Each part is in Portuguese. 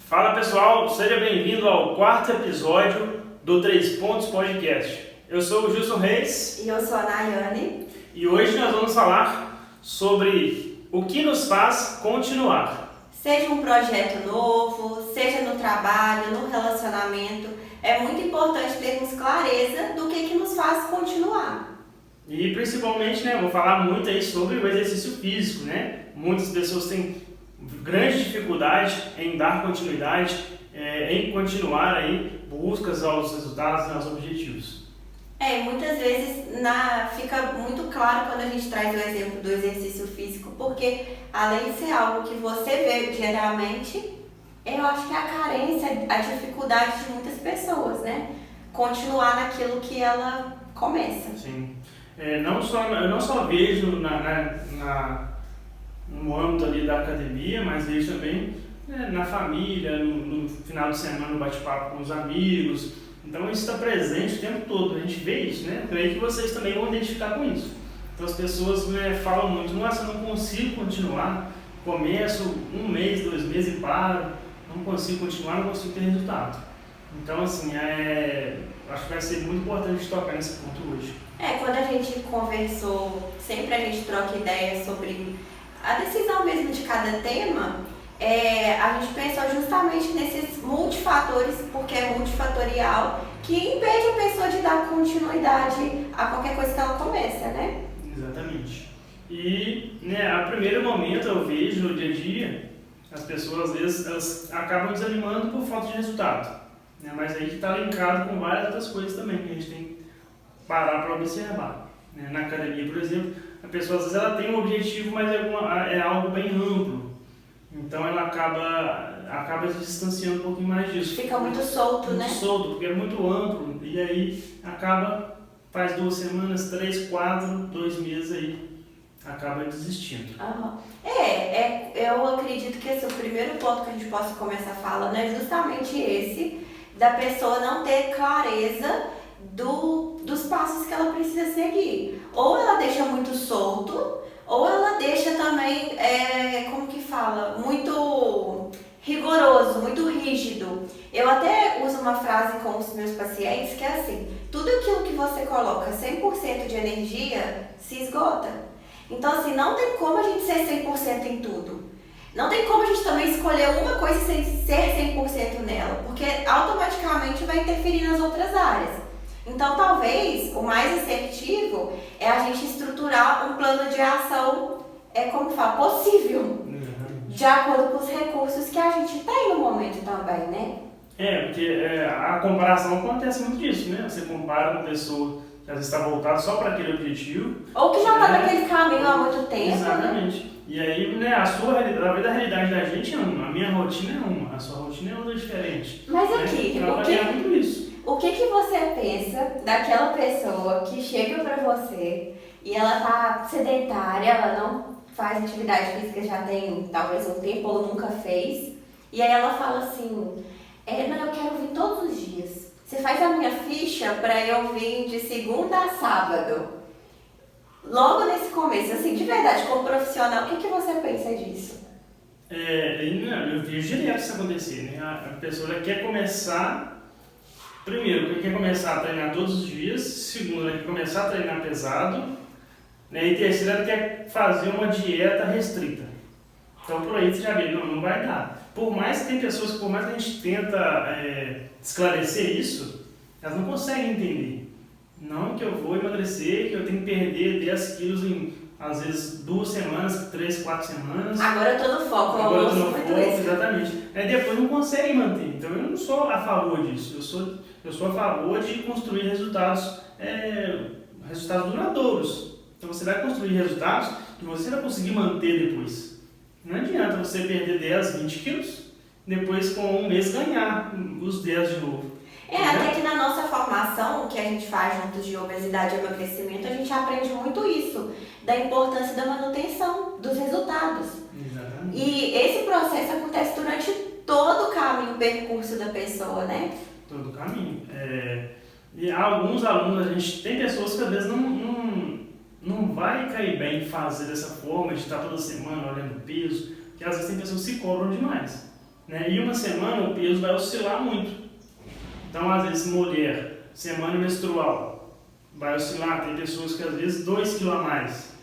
Fala pessoal, seja bem-vindo ao quarto episódio do 3 Pontos Podcast. Eu sou o Gilson Reis. E eu sou a Nayane. E hoje nós vamos falar sobre o que nos faz continuar. Seja um projeto novo, seja no trabalho, no relacionamento, é muito importante termos clareza do que nos faz continuar. E principalmente, vou falar muito aí sobre o exercício físico, Muitas pessoas têm grande dificuldade em dar continuidade, em continuar aí buscas aos resultados, aos objetivos. Muitas vezes fica muito claro quando a gente traz o exemplo do exercício físico, porque além de ser algo que você vê diariamente, eu acho que é a carência, a dificuldade de muitas pessoas, continuar naquilo que ela começa. Sim. Eu não só vejo no âmbito ali da academia, mas vejo também na família, no final de semana, no bate-papo com os amigos. Então isso está presente o tempo todo, a gente vê isso, Creio que vocês também vão identificar com isso. Então as pessoas falam muito, nossa, eu não consigo continuar, começo 1 mês, 2 meses e paro, não consigo continuar, não consigo ter resultado. Então assim, acho que vai ser muito importante tocar nesse ponto hoje. Quando a gente conversou, sempre a gente troca ideias sobre a decisão mesmo de cada tema, a gente pensou justamente nesses multifatores, porque é multifatorial, que impede a pessoa de dar continuidade a qualquer coisa que ela começa, Exatamente. E, a primeiro momento eu vejo no dia a dia, as pessoas às vezes elas acabam desanimando por falta de resultado, mas aí que está linkado com várias outras coisas também, que a gente tem que parar para observar. Na academia, por exemplo, a pessoa às vezes ela tem um objetivo, mas é algo bem amplo. Então ela acaba se distanciando um pouquinho mais disso. Fica muito solto, Muito solto, porque é muito amplo. E aí faz 2 semanas, 3, 4, 2 meses aí, acaba desistindo. Eu acredito que esse é o primeiro ponto que a gente possa começar falando, é justamente esse, da pessoa não ter clareza dos passos que ela precisa seguir. Ou ela deixa muito solto, ou ela deixa também, muito rigoroso, muito rígido. Eu até uso uma frase com os meus pacientes que é assim: tudo aquilo que você coloca 100% de energia se esgota. Então assim, não tem como a gente ser 100% em tudo. Não tem como a gente também escolher uma coisa sem ser 100% nela, porque automaticamente vai interferir nas outras áreas. Então, talvez, o mais assertivo é a gente estruturar um plano de ação, possível, de acordo com os recursos que a gente tem no momento também, Porque a comparação acontece muito disso, Você compara uma pessoa que às vezes está voltada só para aquele objetivo. Ou que já está naquele caminho há muito tempo, Exatamente. E aí, a realidade da gente é uma, a minha rotina é uma, a sua rotina é outra diferente. Mas aqui, muito isso. O que você pensa daquela pessoa que chega pra você e ela tá sedentária, ela não faz atividade física já tem talvez um tempo ou nunca fez, e aí ela fala assim, não, eu quero vir todos os dias. Você faz a minha ficha pra eu vir de segunda a sábado. Logo nesse começo, assim, de verdade, como profissional, o que você pensa disso? Eu vejo direto isso acontecer, A pessoa quer começar. Primeiro, quer começar a treinar todos os dias. Segundo, quer começar a treinar pesado. E terceiro, ela quer fazer uma dieta restrita. Então, por aí você já vê, não vai dar. Por mais que a gente tenta esclarecer isso, elas não conseguem entender. Não que eu vou emagrecer, que eu tenho que perder 10 quilos em, às vezes, 2 semanas, 3, 4 semanas. Agora eu tô no foco, Agora eu tô no foco, exatamente. Depois não conseguem manter. Então, eu não sou a favor disso. Eu sou a favor de construir resultados duradouros. Então você vai construir resultados que você vai conseguir manter depois. Não adianta você perder 10, 20 quilos, depois com 1 mês ganhar os 10 de novo. Até que na nossa formação, que a gente faz juntos de obesidade e emagrecimento, a gente aprende muito isso, da importância da manutenção dos resultados. Exatamente. E esse processo acontece durante todo o caminho, o percurso da pessoa, Todo o caminho. E alguns alunos, tem pessoas que às vezes não vai cair bem fazer dessa forma, de estar toda semana olhando o peso, porque às vezes tem pessoas que se cobram demais. né? E uma semana o peso vai oscilar muito. Então, às vezes, mulher, semana menstrual, vai oscilar, tem pessoas que às vezes 2 kg a mais.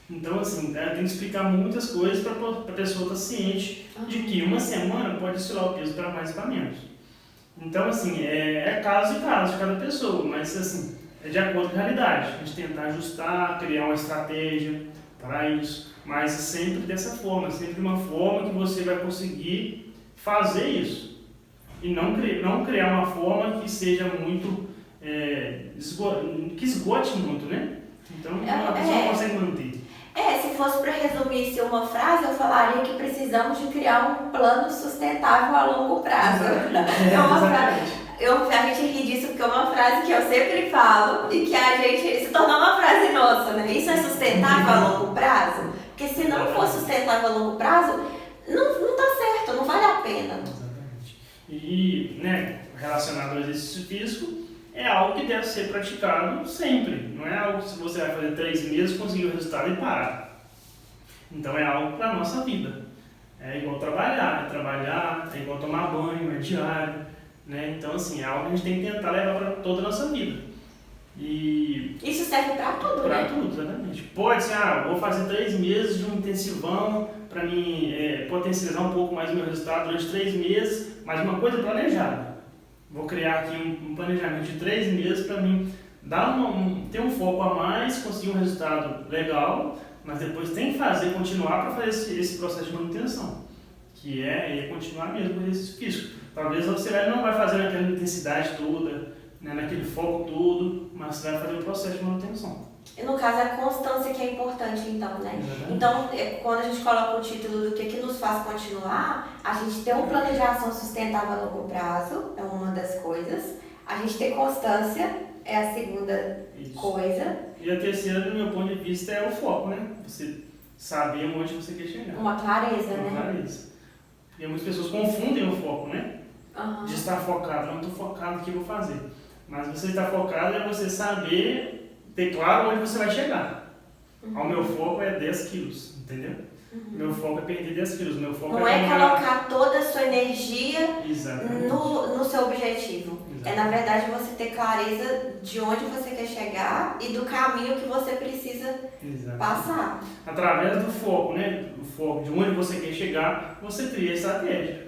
Então, assim, tem que explicar muitas coisas para a pessoa estar ciente de que uma semana pode oscilar o peso para mais e para menos. Então, assim, é caso de caso de cada pessoa, mas, assim, é de acordo com a realidade. A gente tentar ajustar, criar uma estratégia para isso, mas sempre dessa forma, sempre uma forma que você vai conseguir fazer isso. E não criar uma forma que seja muito, que esgote muito, né? Então, a pessoa não consegue manter. Se fosse para resumir isso em uma frase, eu falaria que precisamos de criar um plano sustentável a longo prazo. A gente ri disso porque é uma frase que eu sempre falo e que a gente se tornou uma frase nossa, né? Isso é sustentável a longo prazo? Porque se não for sustentável a longo prazo, não tá certo, não vale a pena. Exatamente. E, né, relacionado ao exercício físico, é algo que deve ser praticado sempre. Não é algo que você vai fazer 3 meses, conseguir o resultado e parar. Então é algo para a nossa vida. É igual trabalhar, é igual tomar banho, é diário. Né? Então, assim, é algo que a gente tem que tentar levar para toda a nossa vida. E isso serve para tudo, pra né? Para tudo, exatamente. Pode ser, vou fazer 3 meses de um intensivão para mim potencializar um pouco mais o meu resultado durante 3 meses, mas uma coisa planejada. Vou criar aqui um planejamento de 3 meses para mim ter um foco a mais, conseguir um resultado legal, mas depois tem que continuar para fazer esse processo de manutenção, que é continuar mesmo o exercício físico. Talvez você não vai fazer naquela intensidade toda, né, naquele foco todo, mas você vai fazer o processo de manutenção. E no caso, é a constância que é importante, então, né? Então, quando a gente coloca o título do que nos faz continuar, a gente ter um plano de ação sustentável a longo prazo, é uma das coisas. A gente ter constância é a segunda coisa. E a terceira, do meu ponto de vista, é o foco, né? Você saber onde você quer chegar. Uma clareza, né? Uma clareza. Porque muitas pessoas confundem o foco, né? De estar focado. Não estou focado no que eu vou fazer. Mas você estar focado é você saber, ter claro onde você vai chegar. O meu foco é 10 quilos, entendeu? Meu foco é perder 10 quilos. Meu foco não é colocar toda a sua energia no seu objetivo. Exatamente. Na verdade, você ter clareza de onde você quer chegar e do caminho que você precisa passar. Através do foco, né? O foco de onde você quer chegar, você cria a estratégia.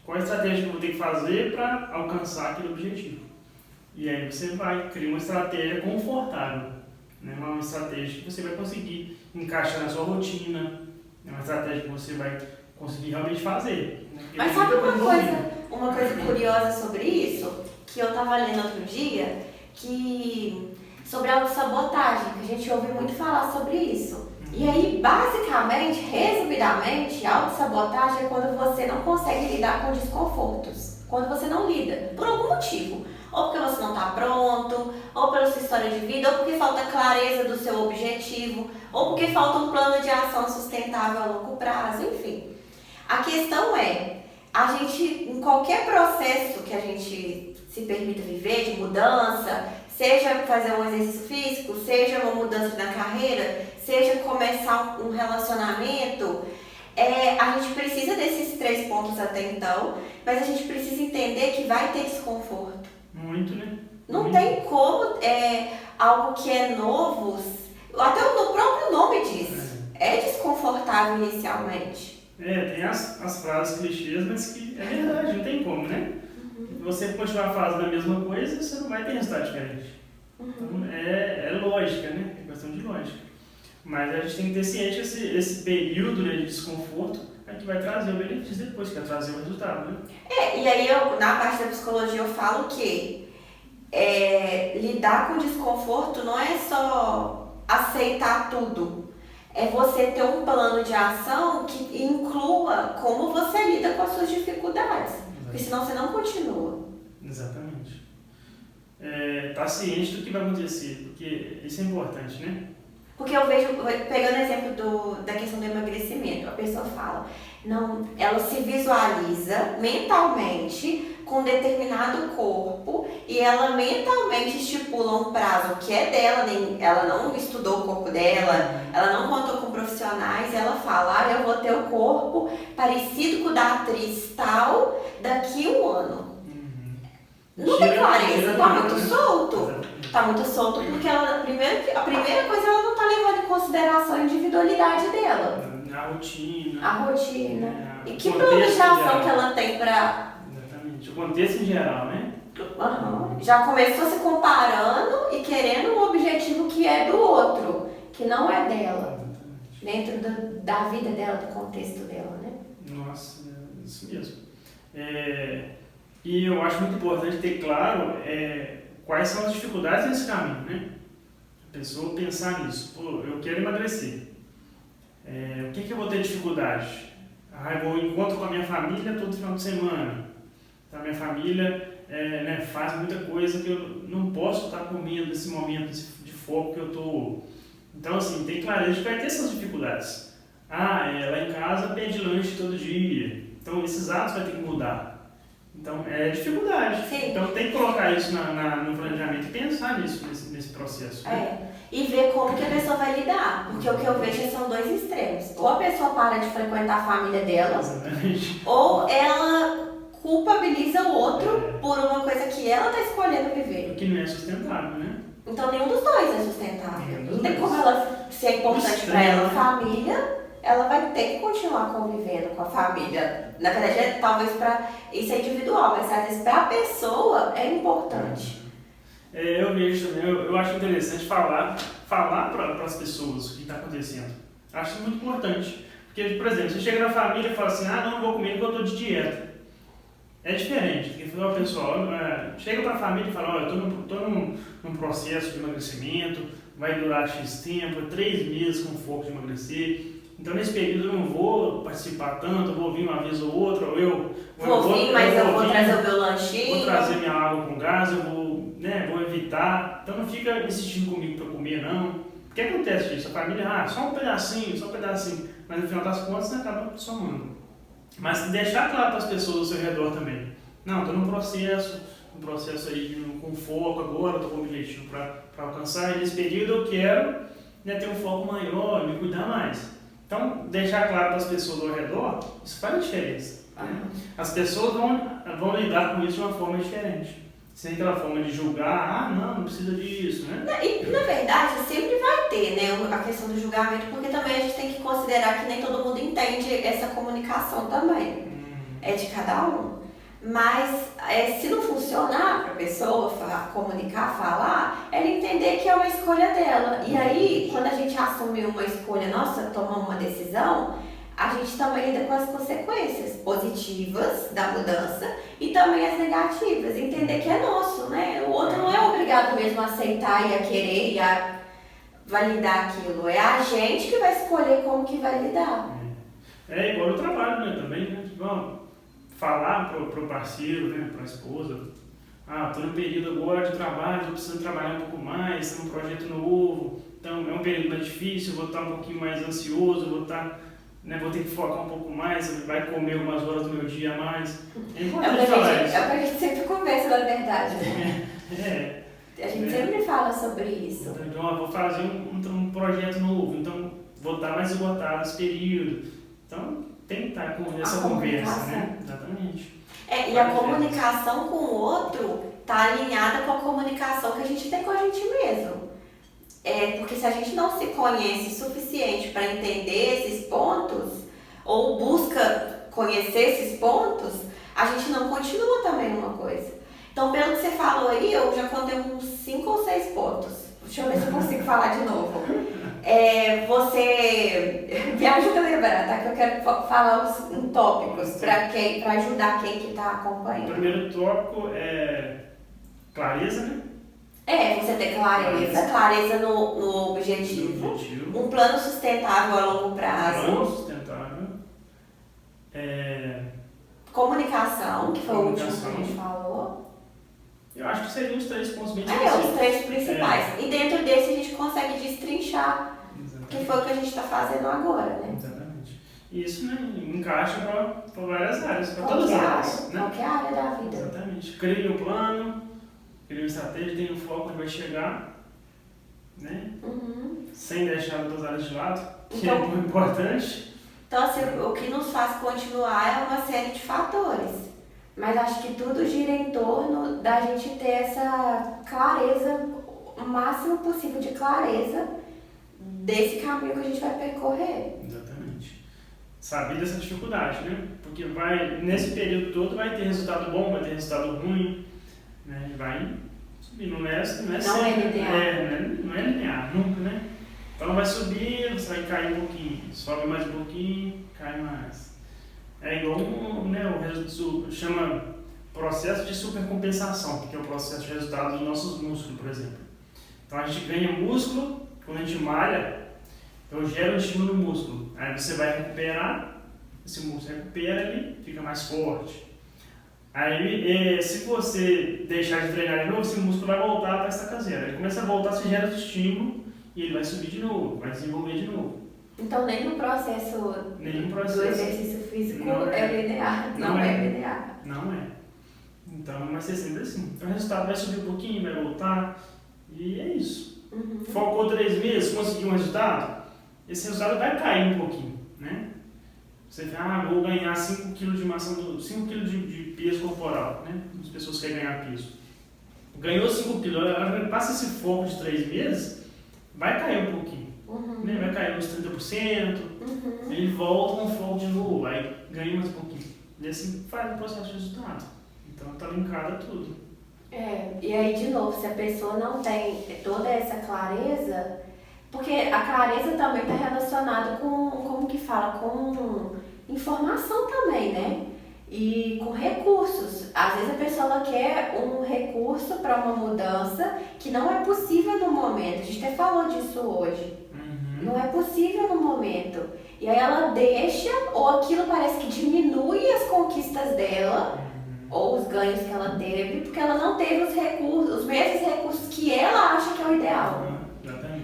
Qual a estratégia que eu vou ter que fazer para alcançar aquele objetivo? E aí você cria uma estratégia confortável, né? Uma estratégia que você vai conseguir encaixar na sua rotina, é uma estratégia que você vai conseguir realmente fazer. Né? Mas sabe uma coisa curiosa sobre isso? Que eu estava lendo outro dia, sobre autossabotagem, que a gente ouve muito falar sobre isso. E aí, basicamente, resumidamente, autossabotagem é quando você não consegue lidar com desconfortos. Quando você não lida, por algum motivo. Ou porque você não está pronto, ou pela sua história de vida, ou porque falta clareza do seu objetivo, ou porque falta um plano de ação sustentável a longo prazo, enfim. A questão é, a gente, em qualquer processo que a gente se permita viver, de mudança, seja fazer um exercício físico, seja uma mudança na carreira, seja começar um relacionamento, a gente precisa desses 3 pontos até então, mas a gente precisa entender que vai ter desconforto. Muito, né? Não tem como algo que é novo, até o próprio nome diz, é desconfortável inicialmente. Tem as frases clichês, mas que é verdade, não tem como, né? Você continuar fazendo a mesma coisa, você não vai ter resultado diferente. Então, é lógica, né? É questão de lógica. Mas a gente tem que ter ciente esse período, né, de desconforto que vai trazer o benefício depois, que vai trazer o resultado, né? E aí, na parte da psicologia, eu falo que lidar com desconforto não é só aceitar tudo. É você ter um plano de ação que inclua como você lida com as suas dificuldades. Porque senão você não continua. Exatamente. Tá ciente do que vai acontecer, porque isso é importante, né? Porque eu vejo, pegando o exemplo da questão do emagrecimento, a pessoa fala, não, ela se visualiza mentalmente com determinado corpo e ela mentalmente estipula um prazo que é dela, ela não estudou o corpo dela, ela não contou com profissionais, ela fala, eu vou ter o corpo parecido com o da atriz tal daqui um ano. Não tem clareza, tá muito solto. Tá muito solto porque a primeira coisa ela não tá levando em consideração a individualidade dela. A rotina. E que planejação que ela tem pra... Exatamente. O contexto em geral, né? Já começou se comparando e querendo um objetivo que é do outro, que não é dela. Dentro da vida dela, do contexto dela, né? Nossa, isso mesmo. E eu acho muito importante ter claro quais são as dificuldades nesse caminho, né? A pessoa pensar nisso. Pô, eu quero emagrecer. O que eu vou ter dificuldade? Eu vou encontro com a minha família todo final de semana. Então, a minha família faz muita coisa que eu não posso estar comendo nesse momento de foco que eu estou. Então, assim, tem clareza de que vai ter essas dificuldades. Lá em casa pede lanche todo dia. Então, esses hábitos vai ter que mudar. Então, é dificuldade. Sim. Então, tem que colocar isso no planejamento e pensar nisso, nesse processo. Né? E ver como que a pessoa vai lidar. Porque o que eu vejo são dois extremos. Ou a pessoa para de frequentar a família dela, exatamente, ou ela culpabiliza o outro por uma coisa que ela está escolhendo viver. O que não é sustentável, né? Então, nenhum dos dois é sustentável. Não tem como ela ser importante para ela, família, ela vai ter que continuar convivendo com a família. Na verdade, talvez isso é individual, mas às vezes para a pessoa é importante. Eu vejo também, eu acho interessante falar para as pessoas o que está acontecendo. Acho muito importante. Porque, por exemplo, você chega na família e fala assim, não vou comer porque eu estou de dieta. É diferente, porque o pessoal chega para a família e fala, eu estou num processo de emagrecimento, vai durar X tempo, 3 meses com foco de emagrecer. Então, nesse período eu não vou participar tanto, eu vou vir uma vez ou outra, ou eu vou trazer o meu lanchinho. Vou trazer minha água com gás, eu vou evitar. Então, não fica insistindo comigo para comer, não. O que acontece disso? A família, só um pedacinho. Mas, no final das contas, acaba somando. Mas deixar claro para as pessoas ao seu redor também. Não, estou num processo aí com foco agora, estou com um objetivo para alcançar. E nesse período eu quero ter um foco maior, me cuidar mais. Então, deixar claro para as pessoas ao redor, isso faz a diferença. Né? As pessoas vão lidar com isso de uma forma diferente. Sem aquela forma de julgar, não precisa disso, né? E, na verdade, sempre vai ter, né, a questão do julgamento, porque também a gente tem que considerar que nem todo mundo entende essa comunicação também. É de cada um. Mas, se não funcionar para a pessoa comunicar, falar, ela entender que é uma escolha dela. E aí, quando a gente assume uma escolha nossa, toma uma decisão, a gente também lida com as consequências positivas da mudança e também as negativas. Entender que é nosso, né? O outro não é obrigado mesmo a aceitar e a querer e a validar aquilo. É a gente que vai escolher como que vai lidar. É igual o trabalho, né? Também, né? Vamos falar pro parceiro, né? Pra esposa. Estou no período agora de trabalho, estou precisando trabalhar um pouco mais, estou num projeto novo. Então, é um período mais difícil, vou estar um pouquinho mais ansioso, vou ter que focar um pouco mais, vai comer algumas horas do meu dia a mais. É importante falar isso. É o que a gente sempre conversa, na verdade. A gente sempre fala sobre isso. Então, eu vou fazer um projeto novo, então vou estar mais esgotado nesse período. Então, tem que estar com essa conversa, né? Exatamente. E a comunicação com o outro está alinhada com a comunicação que a gente tem com a gente mesmo. Porque se a gente não se conhece o suficiente para entender esses pontos, ou busca conhecer esses pontos, a gente não continua também uma coisa. Então, pelo que você falou aí, eu já contei uns 5 ou 6 pontos. Deixa eu ver se eu consigo falar de novo. Você me ajuda a lembrar, tá? Que eu quero falar uns tópicos para ajudar quem que está acompanhando. O primeiro tópico é clareza, né? Você ter clareza no objetivo, um plano sustentável a longo prazo. Comunicação, que foi o último que a gente falou. Eu acho que seriam os 3 pontos bem difíceis. Os 3 principais. E dentro desse a gente consegue destrinchar Que foi o que a gente está fazendo agora, né? Exatamente. E isso, né, encaixa para várias áreas, para todas as áreas. Né? Qualquer área da vida. Exatamente. Crie um plano, crie uma estratégia, tenha um foco onde vai chegar, né? Sem deixar outras áreas de lado, que é muito importante. Então, assim, o que nos faz continuar é uma série de fatores. Mas acho que tudo gira em torno da gente ter essa clareza, o máximo possível de clareza desse caminho que a gente vai percorrer. Exatamente. Saber dessa dificuldade, né? Porque nesse período todo vai ter resultado bom, vai ter resultado ruim, né? Vai subir, não é sempre, linear. Não é linear, nunca, né? Então vai subir, você vai cair um pouquinho, sobe mais um pouquinho, cai mais. É igual chama processo de supercompensação, que é o processo de resultado dos nossos músculos, por exemplo. Então a gente ganha músculo, quando a gente malha, então gera um estímulo no músculo. Aí você vai recuperar, esse músculo recupera ali, fica mais forte. Aí se você deixar de treinar de novo, esse músculo vai voltar para estaca zero. Ele começa a voltar, você gera o estímulo e ele vai subir de novo, vai desenvolver de novo. Então nem no processo do exercício físico é linear, não é linear. Não é. Então vai ser sempre assim. Então o resultado vai subir um pouquinho, vai voltar e é isso. Focou 3 meses, conseguiu um resultado, esse resultado vai cair um pouquinho, né? Você fala, vou ganhar 5 kg de massa, 5 kg de peso corporal, né? As pessoas querem ganhar peso. Ganhou 5 kg, passa esse foco de 3 meses, vai cair um pouquinho. Né? Vai cair uns 30%, ele volta com foco de novo, aí ganha mais um pouquinho. E assim faz o processo de resultado. Então tá linkado a tudo. E aí de novo, se a pessoa não tem toda essa clareza, porque a clareza também está relacionada com, como que fala, com informação também, né? E com recursos. Às vezes a pessoa ela quer um recurso para uma mudança que não é possível no momento. A gente até falou disso hoje. Não é possível no momento. E aí ela deixa, ou aquilo parece que diminui as conquistas dela, ou os ganhos que ela teve, porque ela não teve os mesmos recursos que ela acha que é o ideal.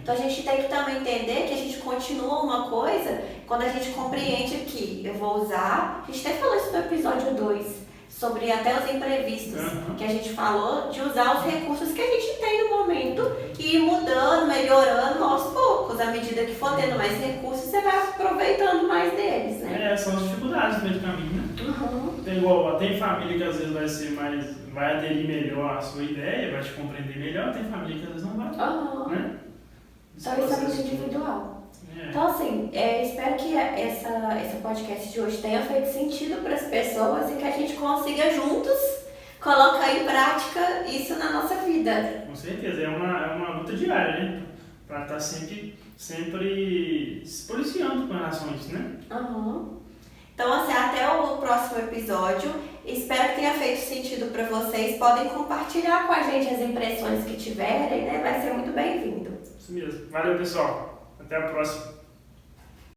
Então a gente tem que também entender que a gente continua uma coisa quando a gente compreende que eu vou usar, a gente até falou isso no episódio 2, sobre até os imprevistos, que a gente falou de usar os recursos que a gente tem no momento e ir mudando, melhorando aos poucos. À medida que for tendo mais recursos, você vai aproveitando mais deles, né? São as dificuldades no meio do caminho, né? Tem família que às vezes vai aderir melhor à sua ideia, vai te compreender melhor, tem família que às vezes não vai, né? Então isso é muito individual. Então assim, espero que esse podcast de hoje tenha feito sentido para as pessoas e que a gente consiga juntos colocar em prática isso na nossa vida. Com certeza, é uma luta diária, né? Para estar sempre se policiando com relação a isso, né? Então assim, até o próximo episódio. Espero que tenha feito sentido para vocês. Podem compartilhar com a gente as impressões que tiverem, né? Vai ser muito bem-vindo. Isso mesmo. Valeu, pessoal. Até a próxima.